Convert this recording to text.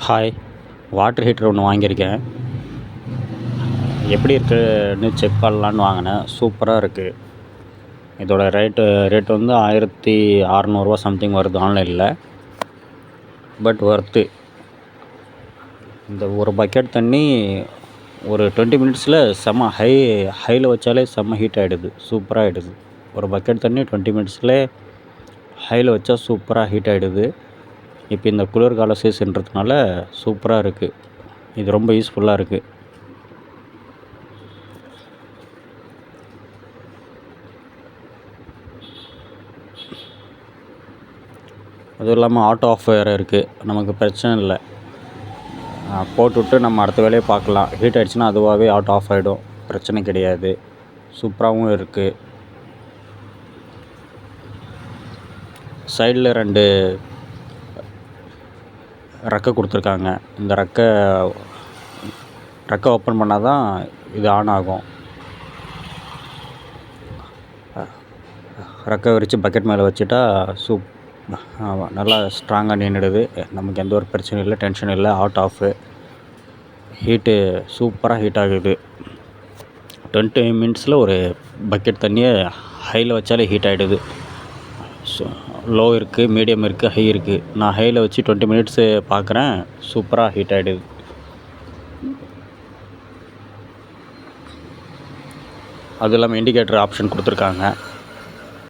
Hi, water heater ஒன்று வாங்கியிருக்கேன். எப்படி இருக்குன்னு செக் பண்ணலான்னு வாங்கினேன். சூப்பராக இருக்குது. இதோட ரேட் வந்து 1600 சம்திங் வருது ஆன்லைனில். But worth. இந்த ஒரு பக்கெட் தண்ணி ஒரு 20 மினிட்ஸில் செம்ம ஹையில் வச்சாலே செம்ம ஹீட் ஆகிடுது. சூப்பராக ஆகிடுது. ஒரு பக்கெட் தண்ணி 20 மினிட்ஸில் ஹையில் வச்சா சூப்பராக ஹீட் ஆகிடுது. இப்போ இந்த குளிர்கால சீசன்றதுனால சூப்பராக இருக்குது. இது ரொம்ப யூஸ்ஃபுல்லாக இருக்குது. அதுவும் இல்லாமல் ஆட்டோ ஆஃப் வேறு இருக்குது. நமக்கு பிரச்சனை இல்லை. போட்டுவிட்டு நம்ம அடுத்த வேலையை பார்க்கலாம். ஹீட் ஆகிடுச்சுன்னா அதுவாகவே ஆட்டோ ஆஃப் ஆகிடும். பிரச்சனை கிடையாது. சூப்பராகவும் இருக்குது. சைடில் 2 ரெக்கை கொடுத்துருக்காங்க. இந்த ரெக்கை ஓப்பன் பண்ணால் தான் இது ஆன் ஆகும். ரெக்கை விரித்து பக்கெட் மேலே வச்சுட்டா நல்லா ஸ்ட்ராங்காக நின்றுடுது. நமக்கு எந்த ஒரு பிரச்சனையும் இல்லை, டென்ஷன் இல்லை. ஆஃபு ஹீட்டு சூப்பராக ஹீட் ஆகுது. 20 மினிட்ஸில் ஒரு பக்கெட் தண்ணியை ஹையில் வச்சாலே ஹீட் ஆகிடுது. லோ இருக்குது, மீடியம் இருக்குது, ஹை இருக்குது. நான் ஹையில் வச்சு 20 மினிட்ஸு பார்க்குறேன். சூப்பராக ஹீட் ஆகிடுது. அதுவும் இல்லாமல் இண்டிகேட்டர் ஆப்ஷன் கொடுத்துருக்காங்க.